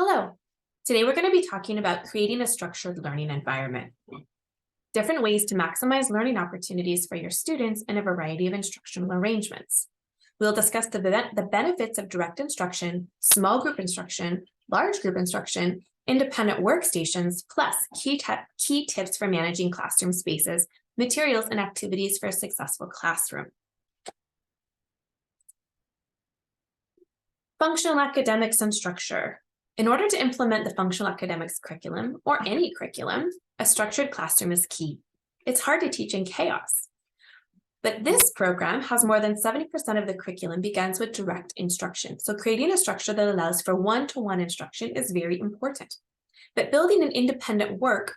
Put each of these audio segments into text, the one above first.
Hello. Today we're going to be talking about creating a structured learning environment. Different ways to maximize learning opportunities for your students in a variety of instructional arrangements. We'll discuss the benefits of direct instruction, small group instruction, large group instruction, independent workstations, plus key tips for managing classroom spaces, materials, and activities for a successful classroom. Functional academics and structure. In order to implement the functional academics curriculum, or any curriculum, a structured classroom is key. It's hard to teach in chaos. But this program has more than 70% of the curriculum begins with direct instruction. So creating a structure that allows for one-to-one instruction is very important. But building an independent work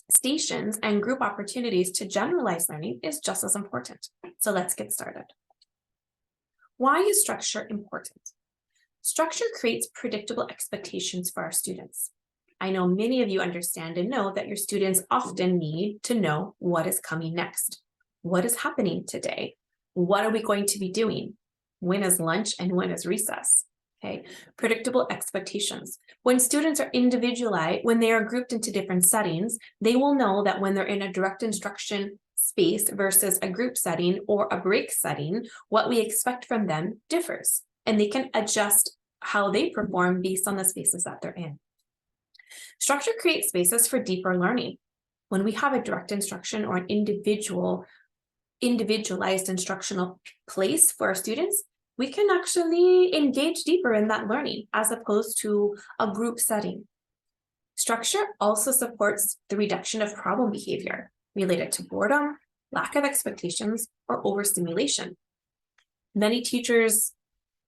stations and group opportunities to generalize learning is just as important. So let's get started. Why is structure important? Structure creates predictable expectations for our students. I know many of you understand and know that your students often need to know what is coming next. What is happening today? What are we going to be doing? When is lunch and when is recess? Okay, predictable expectations. When students are individualized, when they are grouped into different settings, they will know that when they're in a direct instruction space versus a group setting or a break setting, what we expect from them differs. And they can adjust how they perform based on the spaces that they're in. Structure creates spaces for deeper learning. When we have a direct instruction or an individualized instructional place for our students, we can actually engage deeper in that learning as opposed to a group setting. Structure also supports the reduction of problem behavior related to boredom, lack of expectations, or overstimulation. Many teachers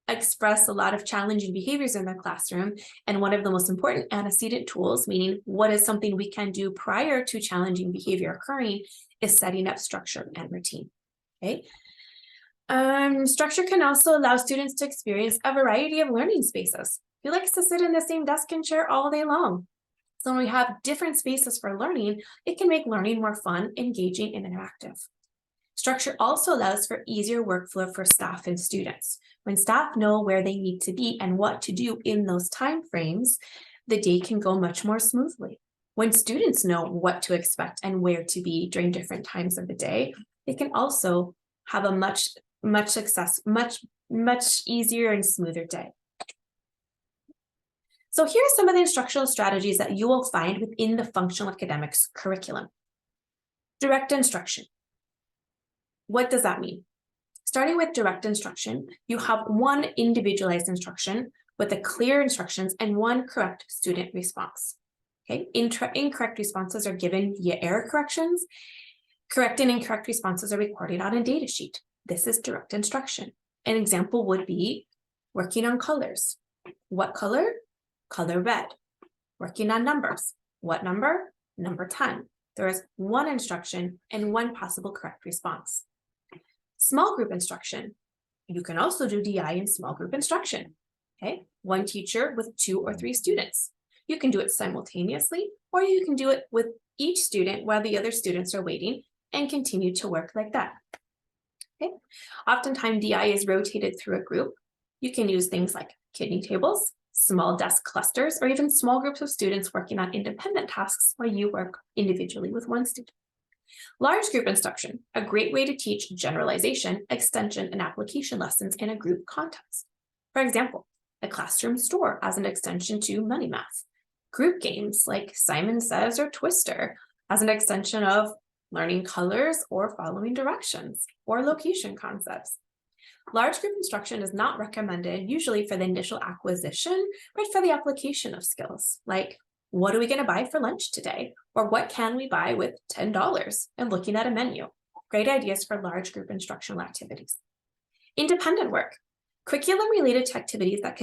express a lot of challenging behaviors in their classroom, and one of the most important antecedent tools, meaning what is something we can do prior to challenging behavior occurring, is setting up structure and routine. Okay. Structure can also allow students to experience a variety of learning spaces. Who likes to sit in the same desk and chair all day long? So when we have different spaces for learning, it can make learning more fun, engaging, and interactive. Structure also allows for easier workflow for staff and students. When staff know where they need to be and what to do in those time frames, the day can go much more smoothly. When students know what to expect and where to be during different times of the day, they can also have a much easier and smoother day. So here are some of the instructional strategies that you will find within the functional academics curriculum. Direct instruction. What does that mean? Starting with direct instruction, you have one individualized instruction with the clear instructions and one correct student response. Okay, incorrect responses are given via error corrections. Correct and incorrect responses are recorded on a data sheet. This is direct instruction. An example would be working on colors. What color? Color red. Working on numbers. What number? Number 10. There is one instruction and one possible correct response. Small group instruction. You can also do DI in small group instruction. Okay, one teacher with 2 or 3 students. You can do it simultaneously, or you can do it with each student while the other students are waiting and continue to work like that. Okay, oftentimes DI is rotated through a group. You can use things like kidney tables, small desk clusters, or even small groups of students working on independent tasks while you work individually with one student. Large group instruction, a great way to teach generalization, extension, and application lessons in a group context. For example, a classroom store as an extension to money math. Group games like Simon Says or Twister as an extension of learning colors or following directions or location concepts. Large group instruction is not recommended usually for the initial acquisition, but for the application of skills like what are we going to buy for lunch today? Or what can we buy with $10 and looking at a menu? Great ideas for large group instructional activities. Independent work. Curriculum-related activities that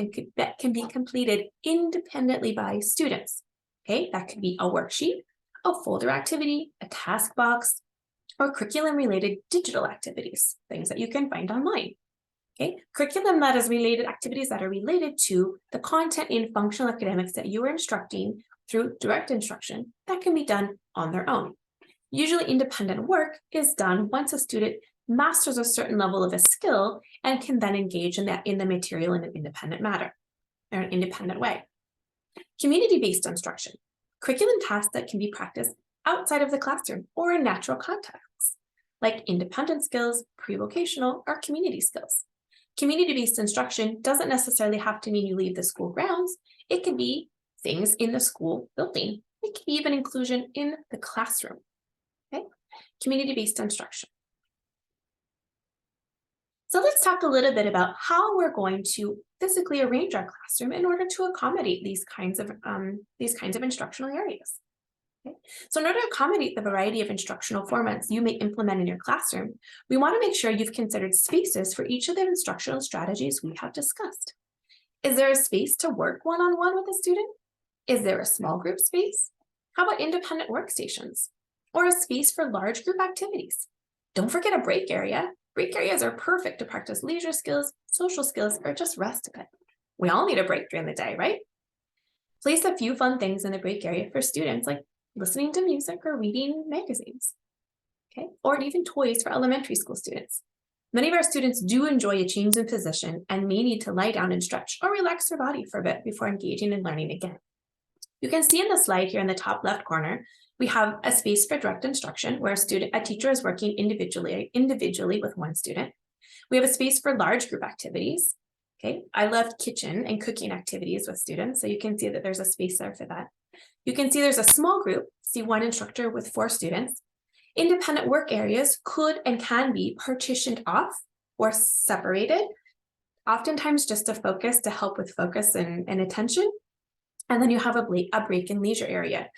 can be completed independently by students. Okay, that could be a worksheet, a folder activity, a task box, or curriculum-related digital activities, things that you can find online. Okay, curriculum that is related, activities that are related to the content in functional academics that you are instructing through direct instruction that can be done on their own. Usually independent work is done once a student masters a certain level of a skill and can then engage in the material in an independent manner or an independent way. Community-based instruction, curriculum tasks that can be practiced outside of the classroom or in natural contexts, like independent skills, pre-vocational, or community skills. Community-based instruction doesn't necessarily have to mean you leave the school grounds. It can be things in the school building. It can be even inclusion in the classroom. Okay, community-based instruction. So let's talk a little bit about how we're going to physically arrange our classroom in order to accommodate these kinds of instructional areas. Okay. So in order to accommodate the variety of instructional formats you may implement in your classroom, we want to make sure you've considered spaces for each of the instructional strategies we have discussed. Is there a space to work one-on-one with a student? Is there a small group space? How about independent workstations? Or a space for large group activities? Don't forget a break area. Break areas are perfect to practice leisure skills, social skills, or just rest a bit. We all need a break during the day, right? Place a few fun things in the break area for students, like listening to music or reading magazines, okay? Or even toys for elementary school students. Many of our students do enjoy a change in position and may need to lie down and stretch or relax their body for a bit before engaging and learning again. You can see in the slide here in the top left corner, we have a space for direct instruction where a teacher is working individually with one student. We have a space for large group activities. Okay, I love kitchen and cooking activities with students, so you can see that there's a space there for that. You can see there's a small group, see one instructor with 4 students. Independent work areas could and can be partitioned off or separated, oftentimes just to help with focus and attention. And then you have a break and leisure area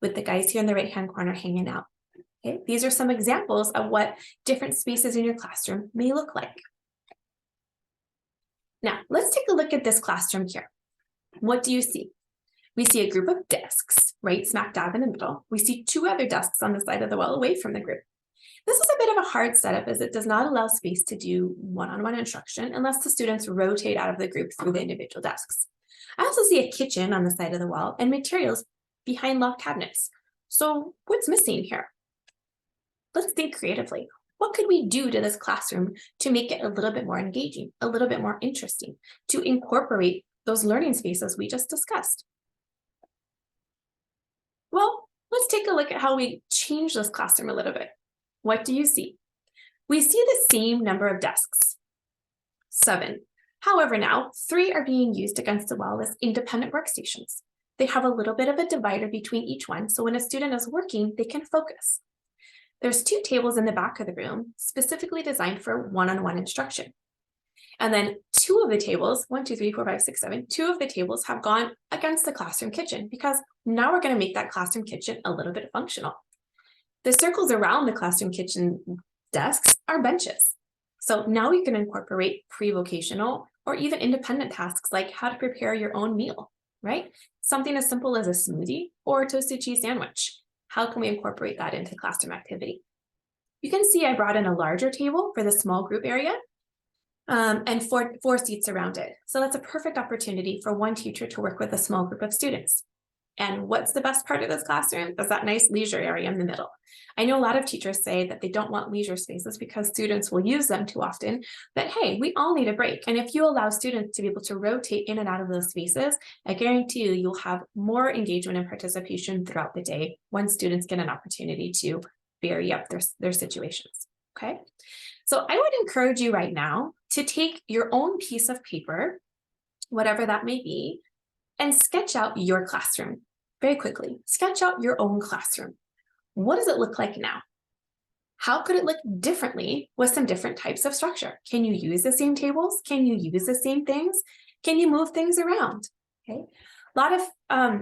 with the guys here in the right-hand corner hanging out. Okay, these are some examples of what different spaces in your classroom may look like. Now, let's take a look at this classroom here. What do you see? We see a group of desks, right smack dab in the middle. We see 2 other desks on the side of the wall away from the group. This is a bit of a hard setup as it does not allow space to do one-on-one instruction unless the students rotate out of the group through the individual desks. I also see a kitchen on the side of the wall and materials behind locked cabinets. So what's missing here? Let's think creatively. What could we do to this classroom to make it a little bit more engaging, a little bit more interesting, to incorporate those learning spaces we just discussed? Well, let's take a look at how we change this classroom a little bit. What do you see? We see the same number of desks, 7. However, now 3 are being used against the wall as independent workstations. They have a little bit of a divider between each one, so when a student is working, they can focus. There's 2 tables in the back of the room, specifically designed for one-on-one instruction. And then 2 of the tables, 1, 2, 3, 4, 5, 6, 7, 2 of the tables have gone against the classroom kitchen because now we're going to make that classroom kitchen a little bit functional. The circles around the classroom kitchen desks are benches. So now we can incorporate pre-vocational or even independent tasks like how to prepare your own meal, right? Something as simple as a smoothie or a toasted cheese sandwich. How can we incorporate that into classroom activity? You can see I brought in a larger table for the small group area and four seats around it. So that's a perfect opportunity for one teacher to work with a small group of students. And what's the best part of this classroom? Is that nice leisure area in the middle. I know a lot of teachers say that they don't want leisure spaces because students will use them too often, but hey, we all need a break. And if you allow students to be able to rotate in and out of those spaces, I guarantee you'll have more engagement and participation throughout the day when students get an opportunity to vary up their situations, okay? So I would encourage you right now to take your own piece of paper, whatever that may be, and sketch out your classroom very quickly. Sketch out your own classroom. What does it look like now? How could it look differently with some different types of structure? Can you use the same tables? Can you use the same things? Can you move things around? Okay.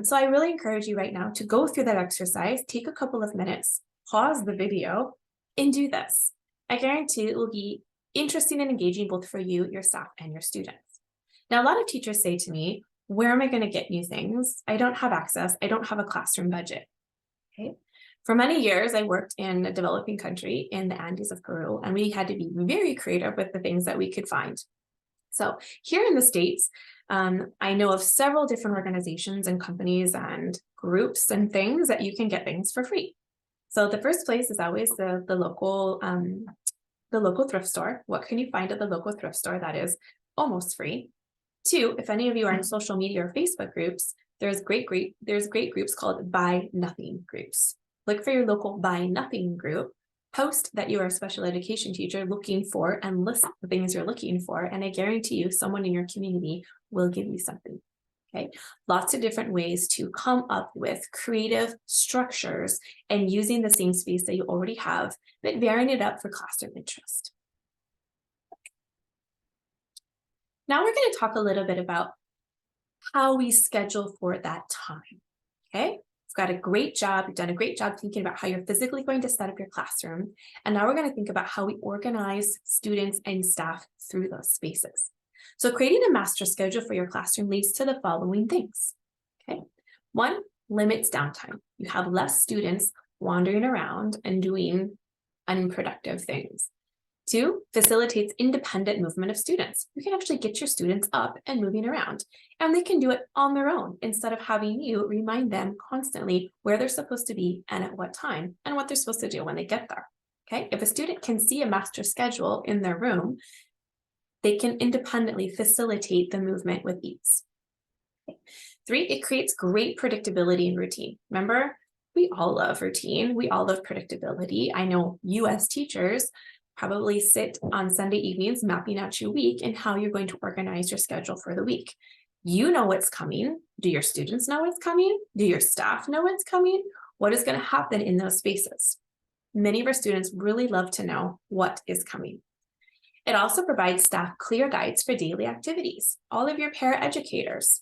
So I really encourage you right now to go through that exercise, take a couple of minutes, pause the video, and do this. I guarantee it will be interesting and engaging both for you, your staff, and your students. Now, a lot of teachers say to me, where am I going to get new things? I don't have access. I don't have a classroom budget. Okay. For many years, I worked in a developing country in the Andes of Peru, and we had to be very creative with the things that we could find. So here in the States, I know of several different organizations and companies and groups and things that you can get things for free. So the first place is always the local thrift store. What can you find at the local thrift store that is almost free? 2, if any of you are in social media or Facebook groups, there's great groups called Buy Nothing groups. Look for your local Buy Nothing group, post that you are a special education teacher looking for, and list the things you're looking for, and I guarantee you someone in your community will give you something. Okay, lots of different ways to come up with creative structures and using the same space that you already have, but varying it up for classroom interest. Now we're going to talk a little bit about how we schedule for that time. Okay, you've got a great job. You've done a great job thinking about how you're physically going to set up your classroom. And now we're going to think about how we organize students and staff through those spaces. So creating a master schedule for your classroom leads to the following things. Okay, 1, limits downtime. You have less students wandering around and doing unproductive things. 2, facilitates independent movement of students. You can actually get your students up and moving around, and they can do it on their own instead of having you remind them constantly where they're supposed to be and at what time and what they're supposed to do when they get there. Okay, if a student can see a master schedule in their room, they can independently facilitate the movement with ease. Okay. 3, it creates great predictability and routine. Remember, we all love routine. We all love predictability. I know you as teachers probably sit on Sunday evenings mapping out your week and how you're going to organize your schedule for the week. You know what's coming. Do your students know what's coming? Do your staff know what's coming? What is going to happen in those spaces? Many of our students really love to know what is coming. It also provides staff clear guides for daily activities. All of your paraeducators.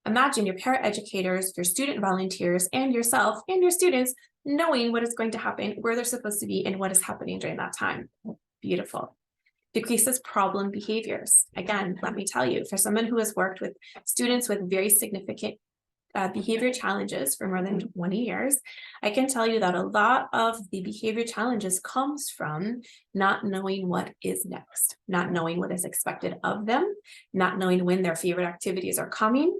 Imagine your paraeducators, your student volunteers, and yourself and your students knowing what is going to happen, where they're supposed to be, and what is happening during that time. Beautiful. Decreases problem behaviors. Again, let me tell you, for someone who has worked with students with very significant behavior challenges for more than 20 years, I can tell you that a lot of the behavior challenges comes from not knowing what is next, not knowing what is expected of them, not knowing when their favorite activities are coming,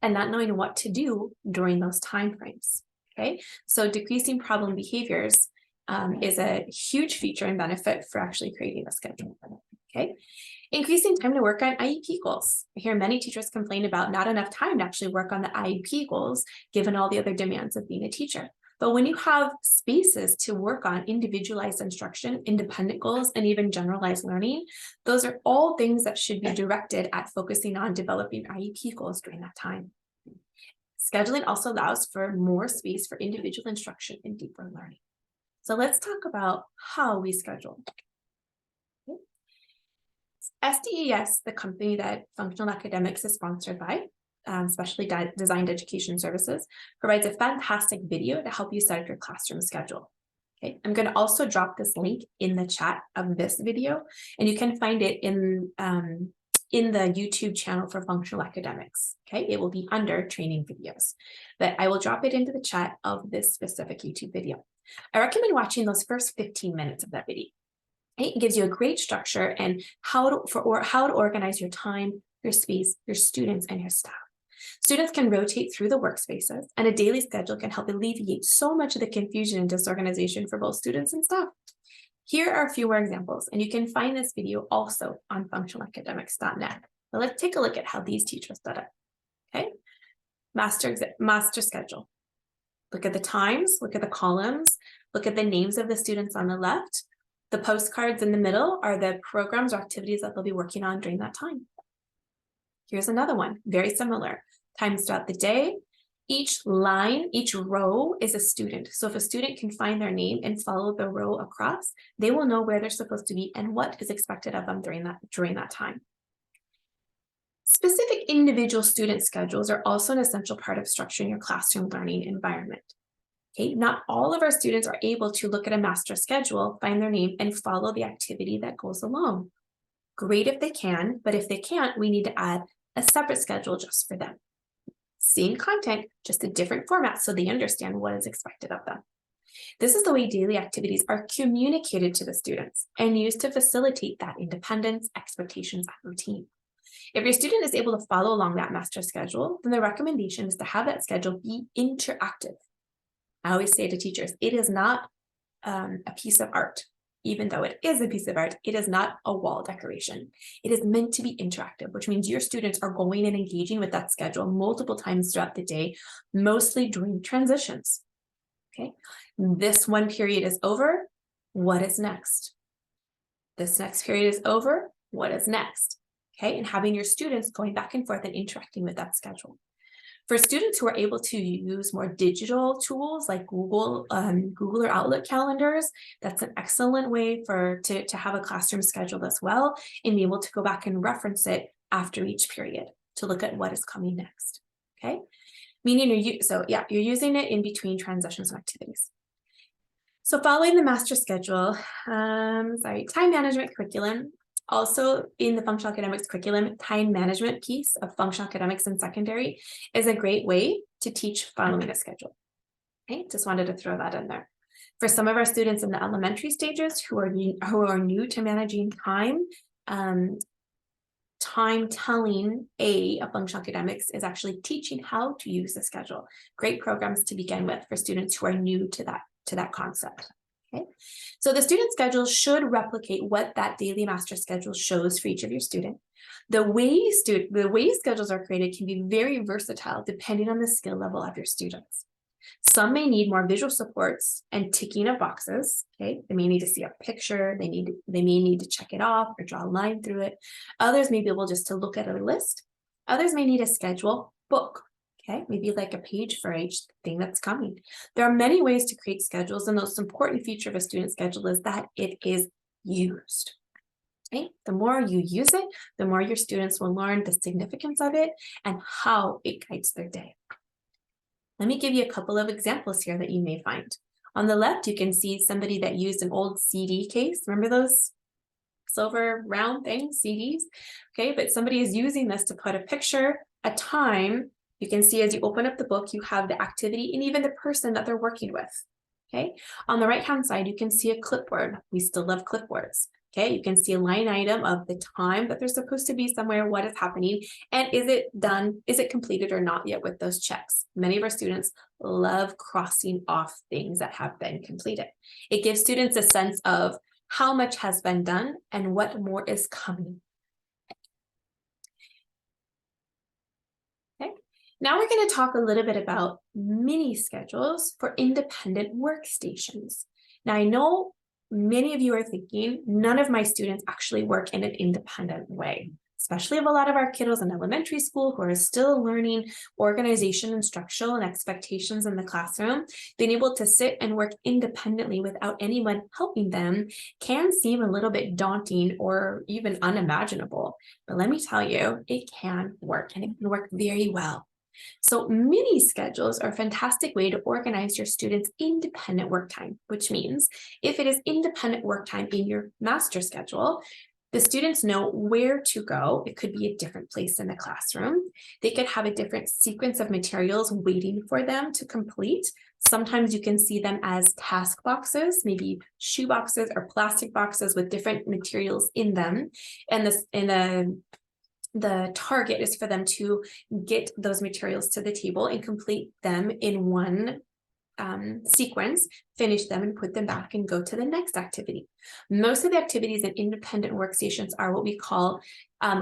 and not knowing what to do during those time frames. Okay, so decreasing problem behaviors is a huge feature and benefit for actually creating a schedule. Okay, increasing time to work on IEP goals. I hear many teachers complain about not enough time to actually work on the IEP goals, given all the other demands of being a teacher. But when you have spaces to work on individualized instruction, independent goals, and even generalized learning, those are all things that should be directed at focusing on developing IEP goals during that time. Scheduling also allows for more space for individual instruction and deeper learning. So let's talk about how we schedule. SDES, the company that Functional Academics is sponsored by, Specially Designed Education Services, provides a fantastic video to help you set up your classroom schedule. Okay, I'm going to also drop this link in the chat of this video, and you can find it in the YouTube channel for Functional Academics. Okay, it will be under training videos, but I will drop it into the chat of this specific YouTube video. I recommend watching those first 15 minutes of that video. It gives you a great structure and how to organize your time, your space, your students, and your staff. Students can rotate through the workspaces, and a daily schedule can help alleviate so much of the confusion and disorganization for both students and staff. Here are a few more examples, and you can find this video also on functionalacademics.net. But let's take a look at how these teachers did it. Okay, master schedule. Look at the times, look at the columns, look at the names of the students on the left. The postcards in the middle are the programs or activities that they'll be working on during that time. Here's another one, very similar. Times throughout the day. Each line, each row is a student. So if a student can find their name and follow the row across, they will know where they're supposed to be and what is expected of them during that time. Specific individual student schedules are also an essential part of structuring your classroom learning environment. Okay, not all of our students are able to look at a master schedule, find their name, and follow the activity that goes along. Great if they can, but if they can't, we need to add a separate schedule just for them. Same content, just a different format so they understand what is expected of them. This is the way daily activities are communicated to the students and used to facilitate that independence, expectations, and routine. If your student is able to follow along that master schedule, then the recommendation is to have that schedule be interactive. I always say to teachers, it is not a piece of art. even though it is a piece of art, it is not a wall decoration. It is meant to be interactive, which means your students are going and engaging with that schedule multiple times throughout the day, mostly during transitions. Okay, this one period is over. What is next? This next period is over. What is next? Okay, and having your students going back and forth and interacting with that schedule. For students who are able to use more digital tools like Google or Outlook calendars, that's an excellent way to have a classroom scheduled as well and be able to go back and reference it after each period to look at what is coming next. Okay, meaning you're using it in between transitions and activities. So following the master schedule, time management curriculum. Also in the functional academics curriculum, time management piece of functional academics in secondary is a great way to teach following a schedule. Okay, just wanted to throw that in there. For some of our students in the elementary stages who are new to managing time, time telling of functional academics is actually teaching how to use the schedule. Great programs to begin with for students who are new to that concept. Okay, so the student schedule should replicate what that daily master schedule shows for each of your students. The way schedules are created can be very versatile depending on the skill level of your students. Some may need more visual supports and ticking of boxes. Okay, they may need to see a picture, they may need to check it off or draw a line through it. Others may be able just to look at a list. Others may need a schedule book. Okay, maybe like a page for each thing that's coming. There are many ways to create schedules, and the most important feature of a student schedule is that it is used. Okay, the more you use it, the more your students will learn the significance of it and how it guides their day. Let me give you a couple of examples here that you may find. On the left, you can see somebody that used an old CD case. Remember those silver round things, CDs? Okay, but somebody is using this to put a picture, a time. You can see as you open up the book, you have the activity and even the person that they're working with. Okay, on the right-hand side, you can see a clipboard. We still love clipboards. Okay, you can see a line item of the time that they're supposed to be somewhere, what is happening, and is it done, is it completed or not yet with those checks. Many of our students love crossing off things that have been completed. It gives students a sense of how much has been done and what more is coming. Okay, now we're going to talk a little bit about mini schedules for independent workstations. Now I know many of you are thinking, none of my students actually work in an independent way, especially of a lot of our kiddos in elementary school who are still learning organization, instructional, and expectations in the classroom. Being able to sit and work independently without anyone helping them can seem a little bit daunting or even unimaginable. But let me tell you, it can work, and it can work very well. So mini schedules are a fantastic way to organize your students' independent work time, which means if it is independent work time in your master schedule, the students know where to go. It could be a different place in the classroom. They could have a different sequence of materials waiting for them to complete. Sometimes you can see them as task boxes, maybe shoe boxes or plastic boxes with different materials in them. And the target is for them to get those materials to the table and complete them in one sequence, finish them and put them back and go to the next activity. Most of the activities in independent workstations are what we call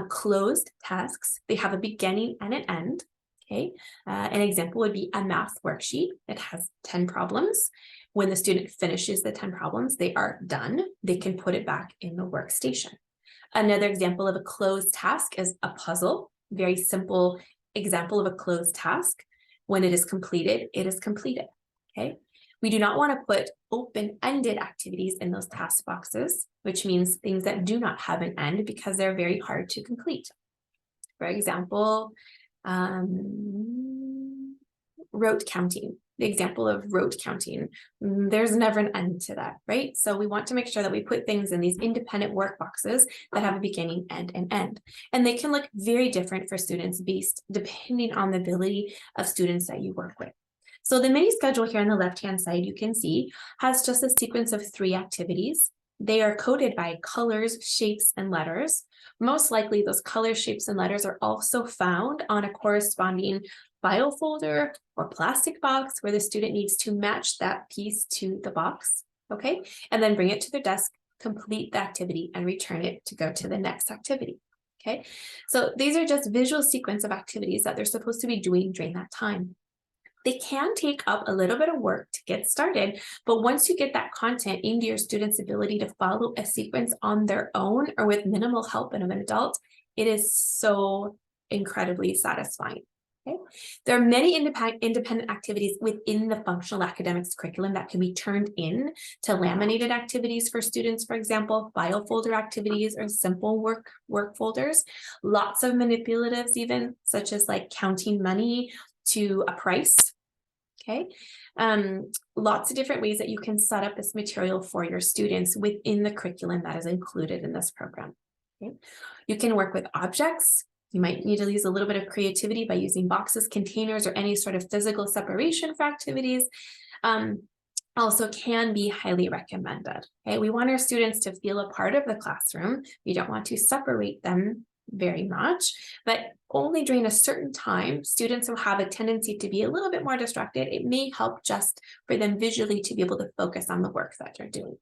closed tasks. They have a beginning and an end. Okay, an example would be a math worksheet. It has 10 problems. When the student finishes the 10 problems, they are done. They can put it back in the workstation. Another example of a closed task is a puzzle. Very simple example of a closed task. When it is completed, it is completed. Okay. We do not want to put open-ended activities in those task boxes, which means things that do not have an end because they're very hard to complete. For example, rote counting. The example of rote counting, there's never an end to that, right? So we want to make sure that we put things in these independent work boxes that have a beginning, end, and end. And they can look very different for students depending on the ability of students that you work with. So the mini schedule here on the left-hand side, you can see, has just a sequence of 3 activities. They are coded by colors, shapes, and letters. Most likely those colors, shapes, and letters are also found on a corresponding file folder or plastic box where the student needs to match that piece to the box, okay? And then bring it to their desk complete the activity, and return it to go to the next activity. Okay, so these are just visual sequence of activities that they're supposed to be doing during that time. They can take up a little bit of work to get started, but once you get that content into your students' ability to follow a sequence on their own or with minimal help of an adult, it is so incredibly satisfying. Okay. There are many independent activities within the functional academics curriculum that can be turned in to laminated activities for students, for example, file folder activities or simple work folders. Lots of manipulatives even, such as like counting money to a price. Okay, lots of different ways that you can set up this material for your students within the curriculum that is included in this program. Okay. You can work with objects. You might need to use a little bit of creativity by using boxes, containers, or any sort of physical separation for activities. Also can be highly recommended. Okay, we want our students to feel a part of the classroom. We don't want to separate them very much, but only during a certain time, students will have a tendency to be a little bit more distracted. It may help just for them visually to be able to focus on the work that they're doing.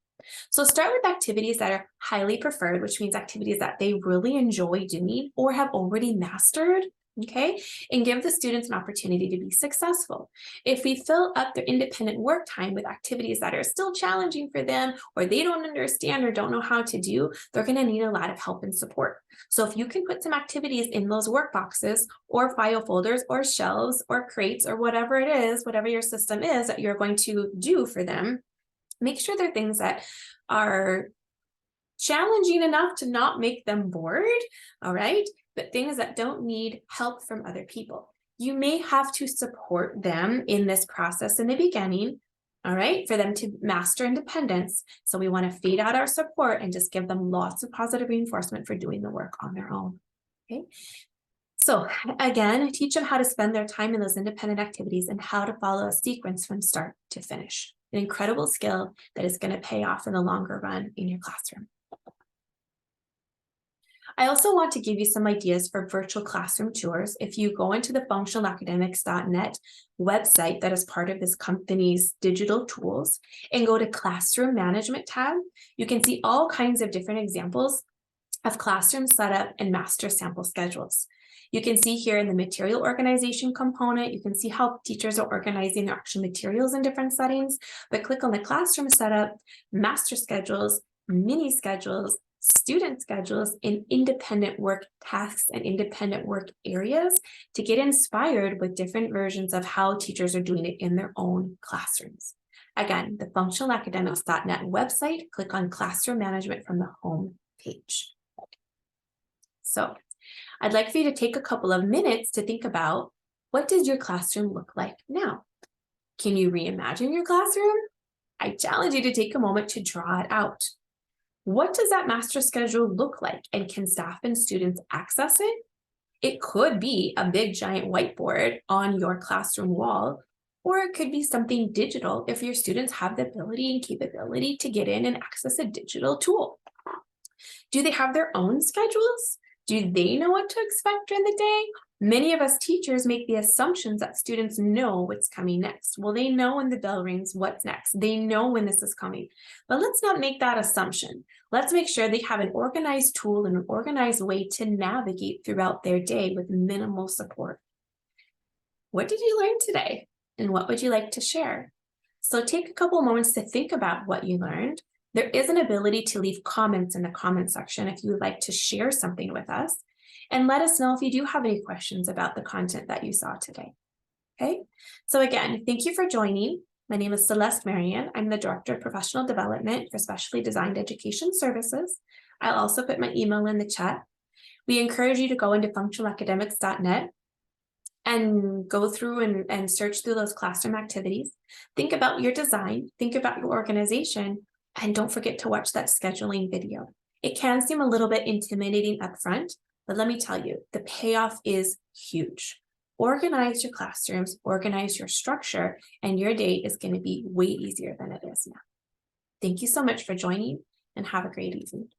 So start with activities that are highly preferred, which means activities that they really enjoy doing or have already mastered. Okay, and give the students an opportunity to be successful. If we fill up their independent work time with activities that are still challenging for them, or they don't understand or don't know how to do, they're going to need a lot of help and support. So if you can put some activities in those work boxes or file folders or shelves or crates or whatever it is, whatever your system is that you're going to do for them, make sure they're things that are challenging enough to not make them bored, all right? But things that don't need help from other people. You may have to support them in this process in the beginning, all right, for them to master independence. So we want to fade out our support and just give them lots of positive reinforcement for doing the work on their own, okay? So again, teach them how to spend their time in those independent activities and how to follow a sequence from start to finish. An incredible skill that is going to pay off in the longer run in your classroom. I also want to give you some ideas for virtual classroom tours. If you go into the functionalacademics.net website that is part of this company's digital tools and go to Classroom Management tab, you can see all kinds of different examples of classroom setup and master sample schedules. You can see here in the material organization component, you can see how teachers are organizing their actual materials in different settings, but click on the classroom setup, master schedules, mini schedules, student schedules, and independent work tasks and independent work areas to get inspired with different versions of how teachers are doing it in their own classrooms. Again, the functionalacademics.net website, click on Classroom Management from the home page. So I'd like for you to take a couple of minutes to think about, what does your classroom look like now? Can you reimagine your classroom? I challenge you to take a moment to draw it out. What does that master schedule look like, and can staff and students access it? It could be a big giant whiteboard on your classroom wall, or it could be something digital if your students have the ability and capability to get in and access a digital tool. Do they have their own schedules? Do they know what to expect during the day? Many of us teachers make the assumptions that students know what's coming next. Well, they know when the bell rings what's next. They know when this is coming. But let's not make that assumption. Let's make sure they have an organized tool and an organized way to navigate throughout their day with minimal support. What did you learn today? And what would you like to share? So take a couple moments to think about what you learned. There is an ability to leave comments in the comment section if you would like to share something with us. And let us know if you do have any questions about the content that you saw today. Okay, so again, thank you for joining. My name is Celeste Marion. I'm the Director of Professional Development for Specially Designed Education Services. I'll also put my email in the chat. We encourage you to go into functionalacademics.net and go through and search through those classroom activities. Think about your design, think about your organization, and don't forget to watch that scheduling video. It can seem a little bit intimidating up front, but let me tell you, the payoff is huge. Organize your classrooms, organize your structure, and your day is going to be way easier than it is now. Thank you so much for joining, and have a great evening.